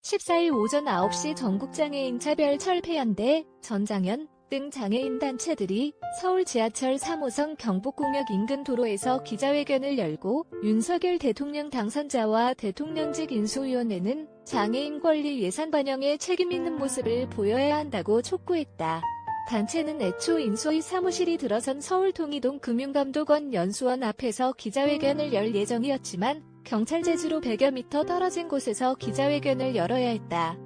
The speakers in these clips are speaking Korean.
14일 오전 9시 전국장애인 차별철폐연대, 전장현 등 장애인 단체들이 서울 지하철 3호선 경복궁역 인근 도로에서 기자회견을 열고 윤석열 대통령 당선자와 대통령직 인수위원회는 장애인 권리 예산 반영에 책임 있는 모습을 보여야 한다고 촉구했다. 단체는 애초 인수위 사무실이 들어선 서울 통이동 금융감독원 연수원 앞에서 기자회견을 열 예정이었지만 경찰 제지로 100여 미터 떨어진 곳에서 기자회견을 열어야 했다.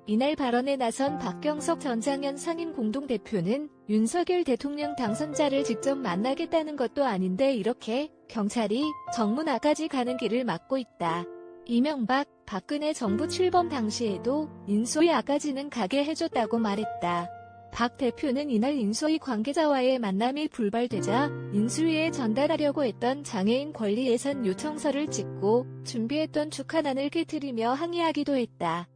이날 발언에 나선 박경석 전장현 상임 공동대표는 윤석열 대통령 당선자를 직접 만나겠다는 것도 아닌데 이렇게 경찰이 정문앞까지 가는 길을 막고 있다. 이명박, 박근혜 정부 출범 당시에도 인수위 앞까지는 가게 해줬다고 말했다. 박 대표는 이날 인수위 관계자와의 만남이 불발되자 인수위에 전달하려고 했던 장애인 권리 예산 요청서를 찍고 준비했던 축하난을 깨트리며 항의하기도 했다.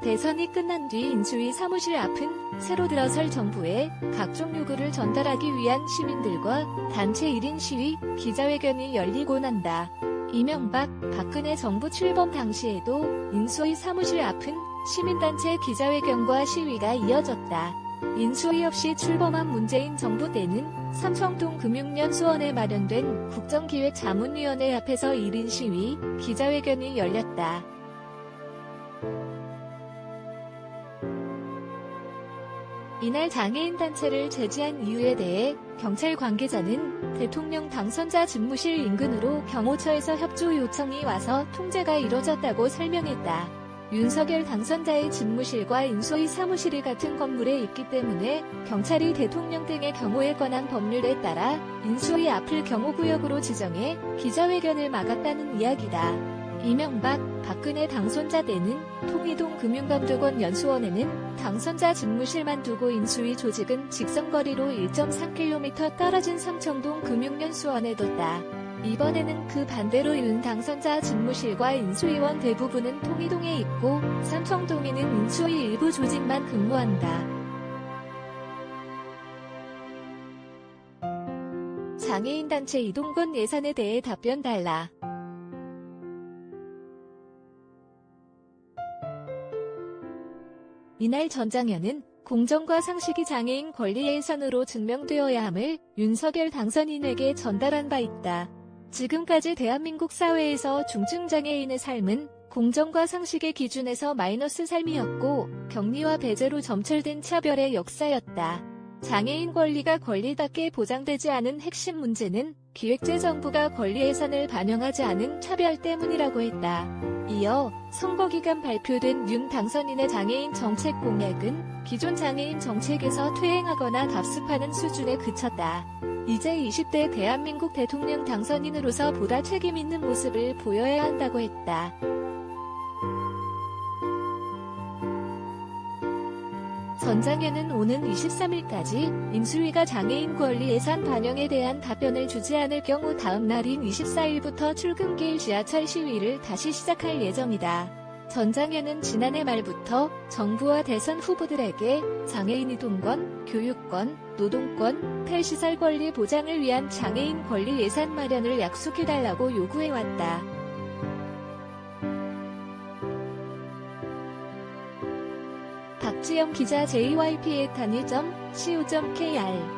대선이 끝난 뒤 인수위 사무실 앞은 새로 들어설 정부에 각종 요구를 전달하기 위한 시민들과 단체 1인 시위, 기자회견이 열리고 난다. 이명박, 박근혜 정부 출범 당시에도 인수위 사무실 앞은 시민단체 기자회견과 시위가 이어졌다. 인수위 없이 출범한 문재인 정부 때는 삼성동 금융연수원에 마련된 국정기획자문위원회 앞에서 1인 시위, 기자회견이 열렸다. 이날 장애인 단체를 제지한 이유에 대해 경찰 관계자는 대통령 당선자 집무실 인근으로 경호처에서 협조 요청이 와서 통제가 이뤄졌다고 설명했다. 윤석열 당선자의 집무실과 인수위 사무실이 같은 건물에 있기 때문에 경찰이 대통령 등의 경호에 관한 법률에 따라 인수위 앞을 경호구역으로 지정해 기자회견을 막았다는 이야기다. 이명박, 박근혜 당선자 때는 통이동 금융감독원 연수원에는 당선자 집무실만 두고 인수위 조직은 직선거리로 1.3km 떨어진 삼청동 금융연수원에 뒀다. 이번에는 그 반대로 윤 당선자 집무실과 인수위원 대부분은 통이동에 있고 삼청동에는 인수위 일부 조직만 근무한다. 장애인 단체 이동권 예산에 대해 답변 달라. 이날 전장현은 공정과 상식이 장애인 권리 예산으로 증명되어야 함을 윤석열 당선인에게 전달한 바 있다. 지금까지 대한민국 사회에서 중증장애인의 삶은 공정과 상식의 기준에서 마이너스 삶이었고 격리와 배제로 점철된 차별의 역사였다. 장애인 권리가 권리답게 보장되지 않은 핵심 문제는 기획재정부가 권리 예산을 반영하지 않은 차별 때문이라고 했다. 이어 선거 기간 발표된 윤 당선인의 장애인 정책 공약은 기존 장애인 정책에서 퇴행하거나 답습하는 수준에 그쳤다. 이제 20대 대한민국 대통령 당선인으로서 보다 책임 있는 모습을 보여야 한다고 했다. 전장현은 오는 23일까지 인수위가 장애인 권리 예산 반영에 대한 답변을 주지 않을 경우 다음 날인 24일부터 출근길 지하철 시위를 다시 시작할 예정이다. 전장현은 지난해 말부터 정부와 대선 후보들에게 장애인 이동권, 교육권, 노동권, 폐시설 권리 보장을 위한 장애인 권리 예산 마련을 약속해달라고 요구해왔다. 박지영 기자 JYP의 단위.co.kr